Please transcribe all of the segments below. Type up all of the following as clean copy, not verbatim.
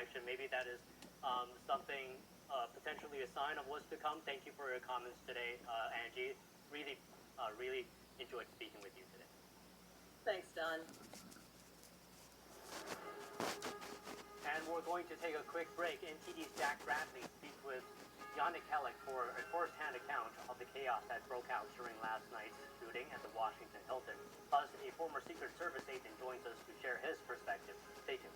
election. Maybe that is something potentially a sign of what's to come. Thank you for your comments today, Angie. Really enjoyed speaking with you today. Thanks, Don. And we're going to take a quick break. NTD's Jack Bradley speaks with Yannick Kellick for a first-hand account of the chaos that broke out during last night's shooting at the Washington Hilton. Plus, a former Secret Service agent joins us to share his perspective. Stay tuned.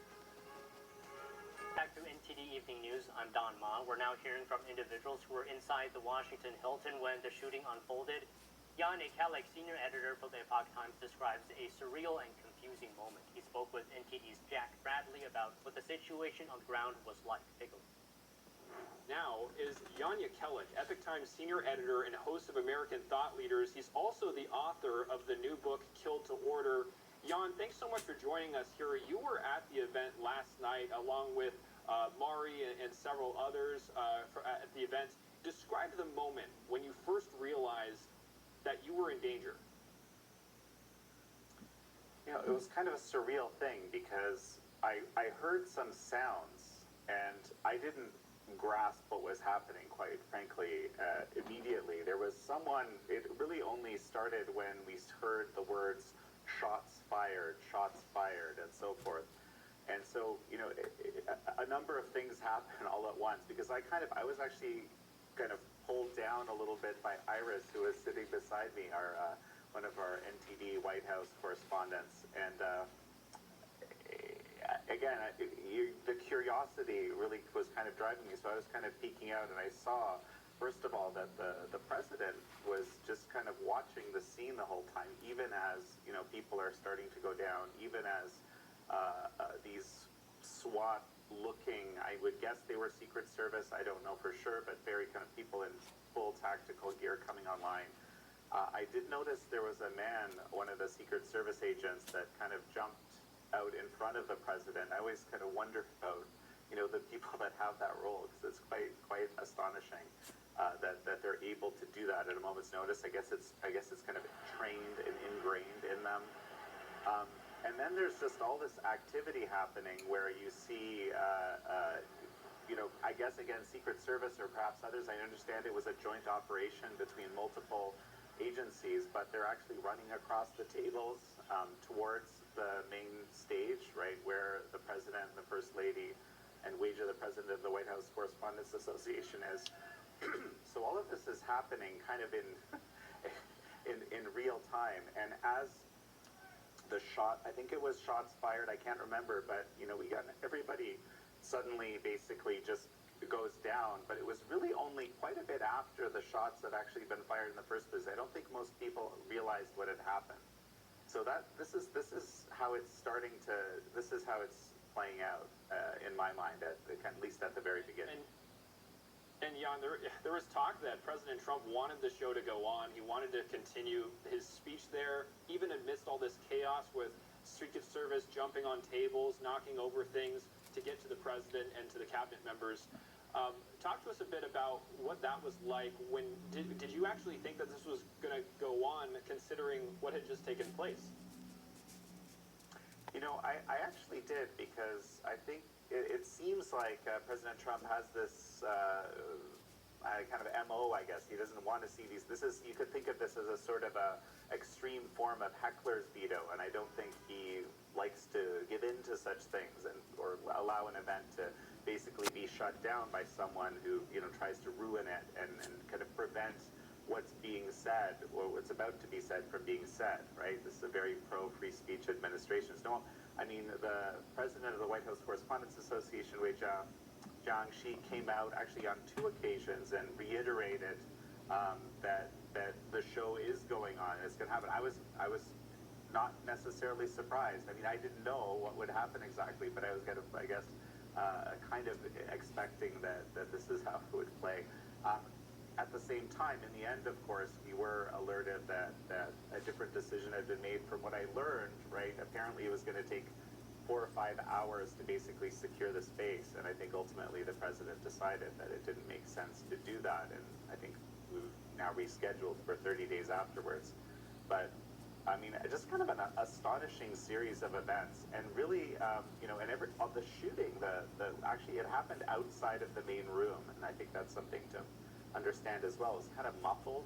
Back to NTD Evening News, I'm Don Ma. We're now hearing from individuals who were inside the Washington Hilton when the shooting unfolded. Yannick Kellick, senior editor for the Epoch Times, describes a surreal and confusing moment. He spoke with NTD's Jack Bradley about what the situation on the ground was like. Take a look. Now is Yannick Kellick, Epoch Times senior editor and host of American Thought Leaders. He's also the author of the new book, Killed to Order. Jan, thanks so much for joining us here. You were at the event last night along with Mari and several others at the event. Describe the moment when you first realized that you were in danger. You know, it was kind of a surreal thing because I heard some sounds and I didn't grasp what was happening, quite frankly, immediately. There was someone, it really only started when we heard the words shots fired, and so forth. And so, you know, a number of things happened all at once because I was actually kind of pulled down a little bit by Iris, who was sitting beside me, one of our NTD White House correspondents. And again, the curiosity really was kind of driving me, so I was kind of peeking out, and I saw, first of all, that the president was just kind of watching the scene the whole time, even as, you know, people are starting to go down, even as these SWAT-looking, I would guess they were Secret Service, I don't know for sure, but very kind of people in full tactical gear coming online. I did notice there was a man, one of the Secret Service agents, that kind of jumped out in front of the president. I always kind of wonder about, you know, the people that have that role, because it's quite astonishing that they're able to do that at a moment's notice. I guess it's kind of trained and ingrained in them. And then there's just all this activity happening where you see, you know, I guess again, Secret Service or perhaps others, I understand it was a joint operation between multiple agencies, but they're actually running across the tables towards the main stage, right, where the president and the first lady and Weijia, the president of the White House Correspondents Association, is. So all of this is happening kind of in real time, and as the shot, I think it was shots fired, I can't remember, but, you know, we got everybody suddenly basically just goes down, but it was really only quite a bit after the shots had actually been fired in the first place. I don't think most people realized what had happened. So this is how it's playing out in my mind, at least at the very beginning. And Jan, there was talk that President Trump wanted the show to go on. He wanted to continue his speech there, even amidst all this chaos with Secret Service jumping on tables, knocking over things to get to the president and to the cabinet members. Talk to us a bit about what that was like. Did you actually think that this was going to go on, considering what had just taken place? You know, I actually did, because I think it seems like President Trump has this kind of MO, I guess. He doesn't want to see these. You could think of this as a sort of a extreme form of heckler's veto, and I don't think he likes to give in to such things or allow an event to basically be shut down by someone who, you know, tries to ruin it and kind of prevent what's being said or what's about to be said from being said, right? This is a very pro-free speech administration. So, I mean, the president of the White House Correspondents Association, Weijia Jiang, she came out actually on 2 occasions and reiterated that the show is going on. It's going to happen. I was not necessarily surprised. I mean, I didn't know what would happen exactly, but I was kind of, I guess, kind of expecting that this is how it would play. At the same time, in the end, of course, we were alerted that a different decision had been made. From what I learned, right, apparently it was going to take 4 or 5 hours to basically secure the space, and I think ultimately the president decided that it didn't make sense to do that, and I think we've now rescheduled for 30 days afterwards. But I mean, just kind of an astonishing series of events, and really, and the shooting, actually it happened outside of the main room, and I think that's something to understand as well. It's kind of muffled,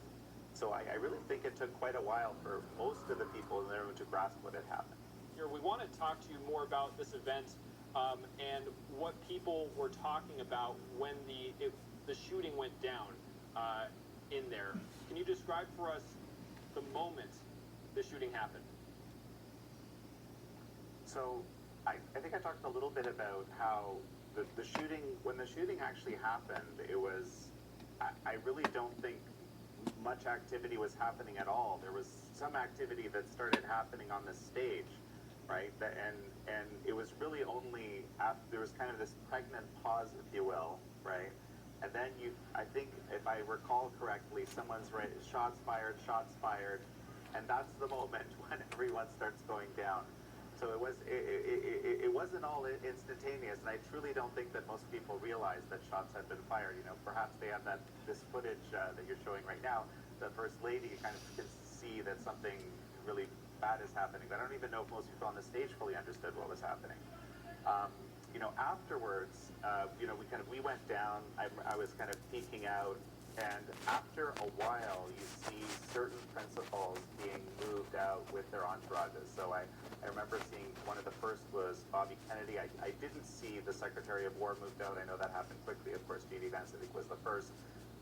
so I really think it took quite a while for most of the people in the room to grasp what had happened. Here, we want to talk to you more about this event and what people were talking about when the shooting went down in there. Can you describe for us the moment the shooting happened? So I think I talked a little bit about how the shooting, when the shooting actually happened, it was, I really don't think much activity was happening at all. There was some activity that started happening on the stage, right? And it was really only after, there was kind of this pregnant pause, if you will, right? And then I think if I recall correctly, someone's right, shots fired, and that's the moment when everyone starts going down. So it wasn't all instantaneous, and I truly don't think that most people realize that shots had been fired. Perhaps they have this footage that you're showing right now. The First Lady kind of can see that something really bad is happening. But I don't even know if most people on the stage fully understood what was happening. Afterwards, we went down. I was kind of peeking out, and after a while, you see certain principals being moved out with their entourages. So I remember seeing one of the first was Bobby Kennedy. I didn't see the Secretary of War moved out. I know that happened quickly. Of course, J.D. Vance, I think, was the first.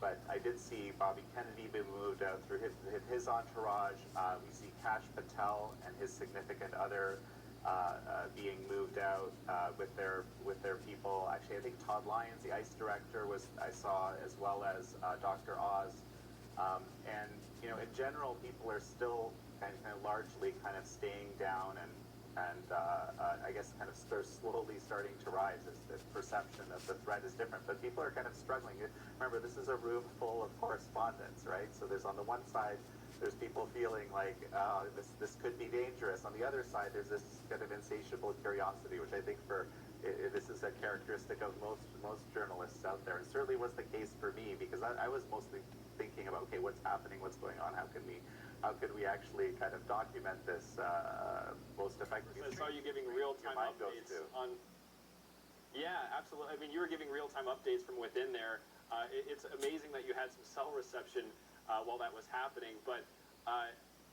But I did see Bobby Kennedy be moved out through his entourage. We see Kash Patel and his significant other being moved out with their people. Actually, I think Todd Lyons, the ICE director, I saw, as well as Dr. Oz. And in general, people are still kind of largely kind of staying down, and I guess kind of they're slowly starting to rise as the perception of the threat is different. But people are kind of struggling. Remember, this is a room full of correspondents, right? So there's on the one side, there's people feeling like this could be dangerous. On the other side, there's this kind of insatiable curiosity, which I think this is a characteristic of most journalists out there, and certainly was the case for me, because I was mostly thinking about, okay, what's happening, what's going on, how can we actually kind of document this most effectively? I saw you giving real-time updates on. Yeah, absolutely. I mean, you were giving real-time updates from within there. It's amazing that you had some cell reception while that was happening. But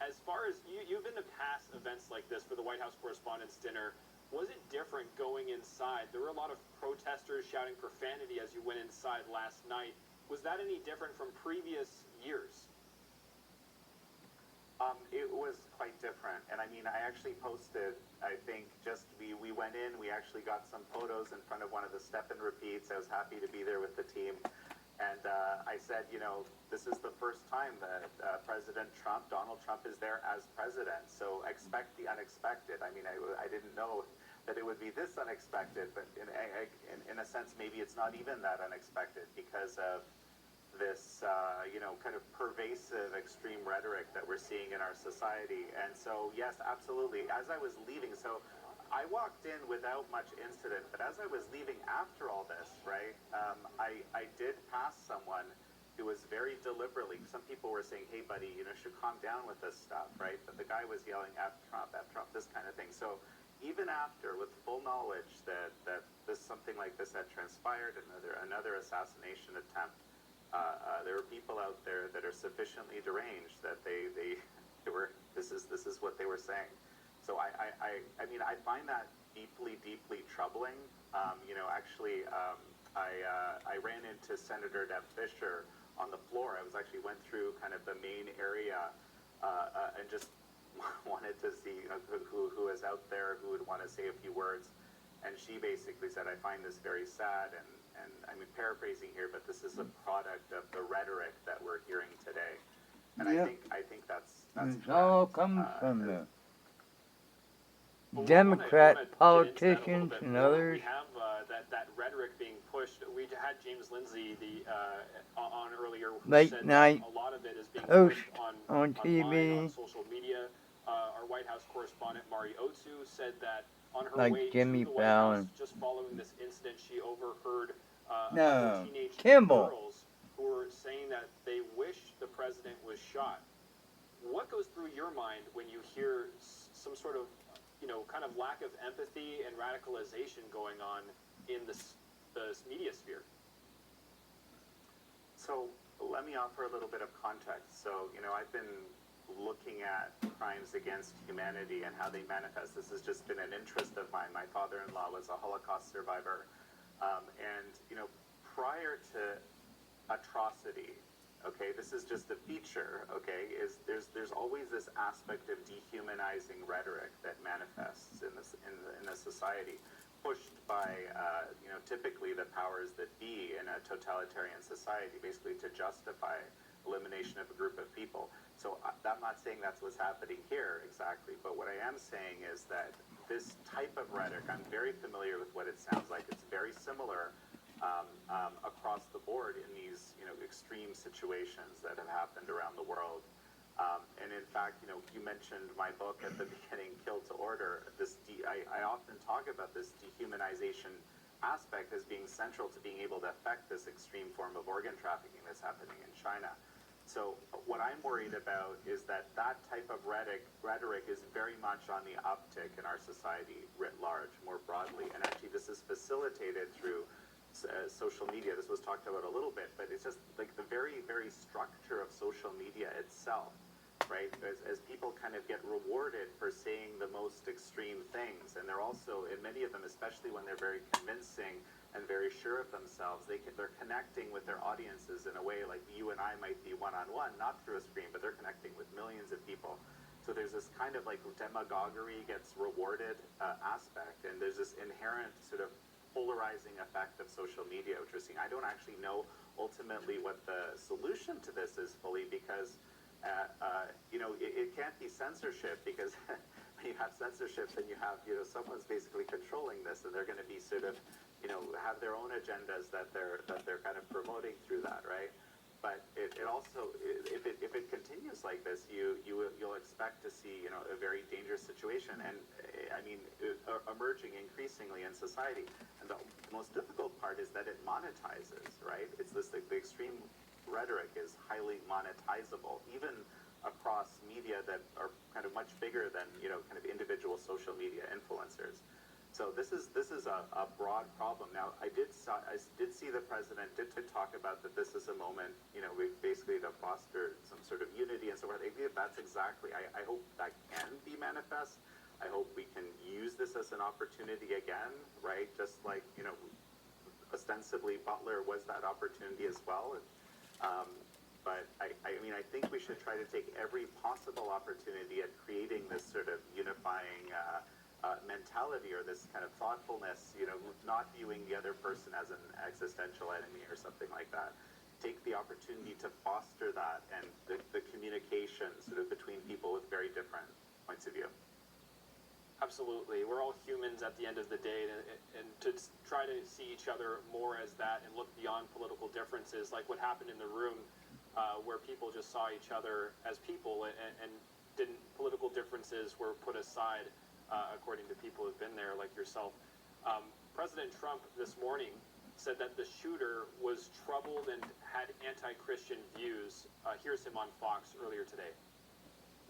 as far as you've been to past events like this for the White House Correspondents' Dinner, was it different going inside? There were a lot of protesters shouting profanity as you went inside last night. Was that any different from previous years? It was quite different, and I mean, I actually posted, I think, we went in, we actually got some photos in front of one of the step-in repeats. I was happy to be there with the team, and I said, this is the first time that Donald Trump is there as president, so expect the unexpected. I mean, I didn't know that it would be this unexpected, but in a sense, maybe it's not even that unexpected because of this, kind of pervasive extreme rhetoric that we're seeing in our society. And so, yes, absolutely. As I was leaving, so I walked in without much incident, but as I was leaving after all this, right, I did pass someone who was very deliberately, some people were saying, hey, buddy, you should calm down with this stuff, right? But the guy was yelling, F Trump, this kind of thing. So even after, with full knowledge that something like this had transpired, another assassination attempt, there were people out there that are sufficiently deranged that they were, this is what they were saying. So I mean, I find that deeply troubling. I ran into Senator Deb Fischer on the floor. I went through kind of the main area and just wanted to see who is out there, who would want to say a few words. And she basically said, I find this very sad, and I'm paraphrasing here, but this is a product of the rhetoric that we're hearing today. And Yep. I think that's It all comes from the Well, Democrat I wanna politicians get into that a little bit and more. others. We have that rhetoric being pushed. We had James Lindsay on earlier, who Late said night that a lot of it is being host pushed on online, TV. on social media. Our White House correspondent Mari Otsu said that on her Like way Jimmy to the White Fallon. House, just following this incident, she overheard a No, couple teenage Kimball. girls who were saying that they wish the president was shot. What goes through your mind when you hear some sort of, kind of lack of empathy and radicalization going on in the media sphere? So let me offer a little bit of context. So, I've been looking at crimes against humanity and how they manifest. This has just been an interest of mine. My father-in-law was a Holocaust survivor. And, prior to atrocity, okay, this is just a feature, okay, is there's always this aspect of dehumanizing rhetoric that manifests in the society, pushed by typically the powers that be in a totalitarian society, basically to justify elimination of a group of people. So I'm not saying that's what's happening here exactly, but what I am saying is that this type of rhetoric, I'm very familiar with what it sounds like. It's very similar across the board in these extreme situations that have happened around the world. And in fact, you mentioned my book at the beginning, Kill to Order. I often talk about this dehumanization aspect as being central to being able to affect this extreme form of organ trafficking that's happening in China. So what I'm worried about is that type of rhetoric is very much on the uptick in our society writ large, more broadly. And actually, this is facilitated through social media. This was talked about a little bit, but it's just like the very, very structure of social media itself, right? As people kind of get rewarded for saying the most extreme things, and they're also, in many of them, especially when they're very convincing and very sure of themselves, they're connecting with their audiences in a way like you and I might be one-on-one, not through a screen, but they're connecting with millions of people. So there's this kind of like demagoguery gets rewarded aspect, and there's this inherent sort of polarizing effect of social media, which we're seeing. I don't actually know ultimately what the solution to this is fully, because it can't be censorship, because when you have censorship, then you have someone's basically controlling this, and they're going to be sort of have their own agendas that they're kind of promoting through that, right? But it also, if it continues like this, you'll expect to see a very dangerous situation, and I mean emerging increasingly in society. And the most difficult part is that it monetizes, right? It's this the extreme rhetoric is highly monetizable, even across media that are kind of much bigger than kind of individual social media influencers. So this is a broad problem. Now, I did see the president did talk about that this is a moment, basically to foster some sort of unity and so forth. I think that's exactly. I hope that can be manifest. I hope we can use this as an opportunity again, right? Just like ostensibly Butler was that opportunity as well. But I mean, I think we should try to take every possible opportunity at creating this sort of unifying mentality, or this kind of thoughtfulness, not viewing the other person as an existential enemy or something like that. Take the opportunity to foster that and the communication sort of between people with very different points of view. Absolutely. We're all humans at the end of the day, and to try to see each other more as that and look beyond political differences, like what happened in the room where people just saw each other as people and political differences were put aside, according to people who've been there like yourself. President Trump this morning said that the shooter was troubled and had anti-Christian views. Here's him on Fox earlier today.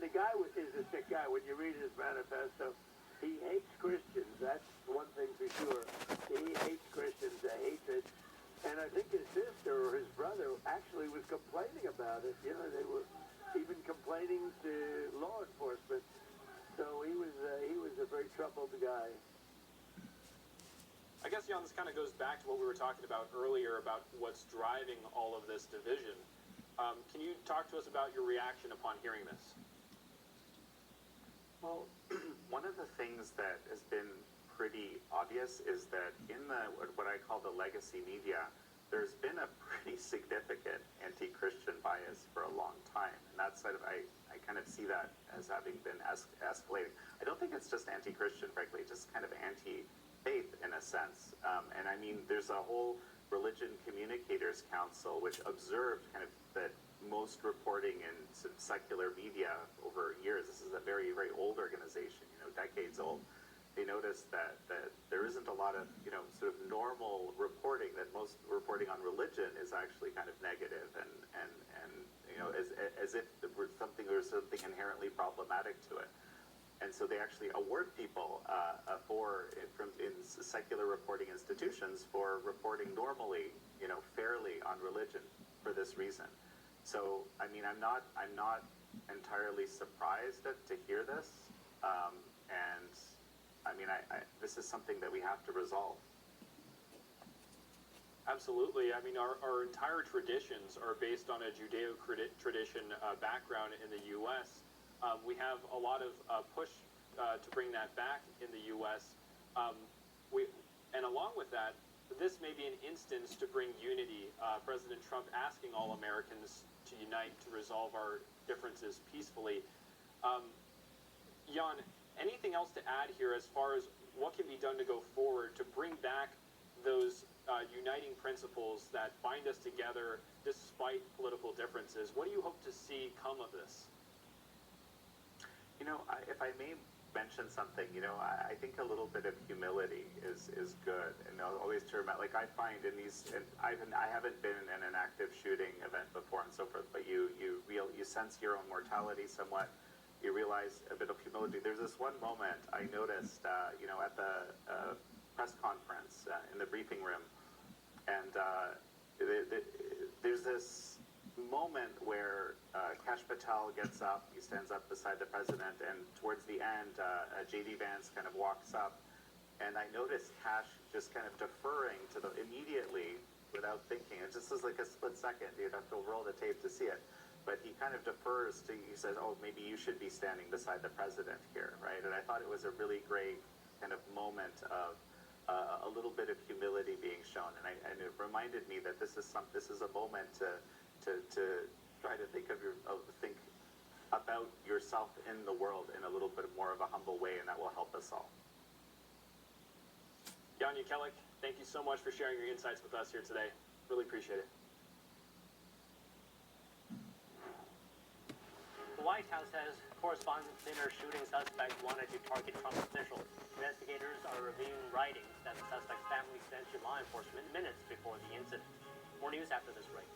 The guy is a sick guy. When you read his manifesto, he hates Christians. That's one thing for sure. He hates Christians, a hatred. And I think his sister or his brother actually was complaining about it. They were even complaining to law enforcement. So he was a very troubled guy. I guess, Jan, this kind of goes back to what we were talking about earlier about what's driving all of this division. Can you talk to us about your reaction upon hearing this? Well, one of the things that has been pretty obvious is that in what I call the legacy media, there's been a pretty significant anti-Christian bias for a long time. And that's sort of, I kind of see that as having been escalating. I don't think it's just anti-Christian, frankly, just kind of anti-faith in a sense. And I mean, there's a whole Religion Communicators Council which observed kind of that most reporting in sort of secular media over years, this is a very, very old organization, decades old. They noticed that there isn't a lot of, sort of normal reporting, that most reporting on religion is actually kind of negative and as if there was something inherently problematic to it. And so they actually award people in secular reporting institutions for reporting normally, fairly on religion for this reason. So I mean, I'm not entirely surprised to hear this, and I mean, this is something that we have to resolve. Absolutely. I mean, our entire traditions are based on a Judeo-tradition background in the U.S. We have a lot of push to bring that back in the U.S. And along with that, this may be an instance to bring unity. President Trump asking all Americans to unite to resolve our differences peacefully. Jan, anything else to add here as far as what can be done to go forward to bring back those uniting principles that bind us together despite political differences? What do you hope to see come of this? If I may mention something, I think a little bit of humility is good, and always to remember. Like I find in these, and I haven't been in an active shooting event before and so forth, but you sense your own mortality somewhat. You realize a bit of humility. There's this one moment I noticed, at the press conference in the briefing room, and there's this moment where Kash Patel gets up, he stands up beside the president, and towards the end, J.D. Vance kind of walks up, and I noticed Kash just kind of deferring to immediately without thinking. It just was like a split second. You'd have to roll the tape to see it. But he kind of defers he says, oh, maybe you should be standing beside the president here, right? And I thought it was a really great kind of moment of a little bit of humility being shown, and it reminded me that this is a moment to try to think about yourself in the world in a little bit more of a humble way, and that will help us all. Jan Jekielek, thank you so much for sharing your insights with us here today. Really appreciate it. The White House says correspondence dinner shooting suspect wanted to target Trump officials. Investigators are reviewing writings that the suspect's family sent to law enforcement minutes before the incident. More news after this break.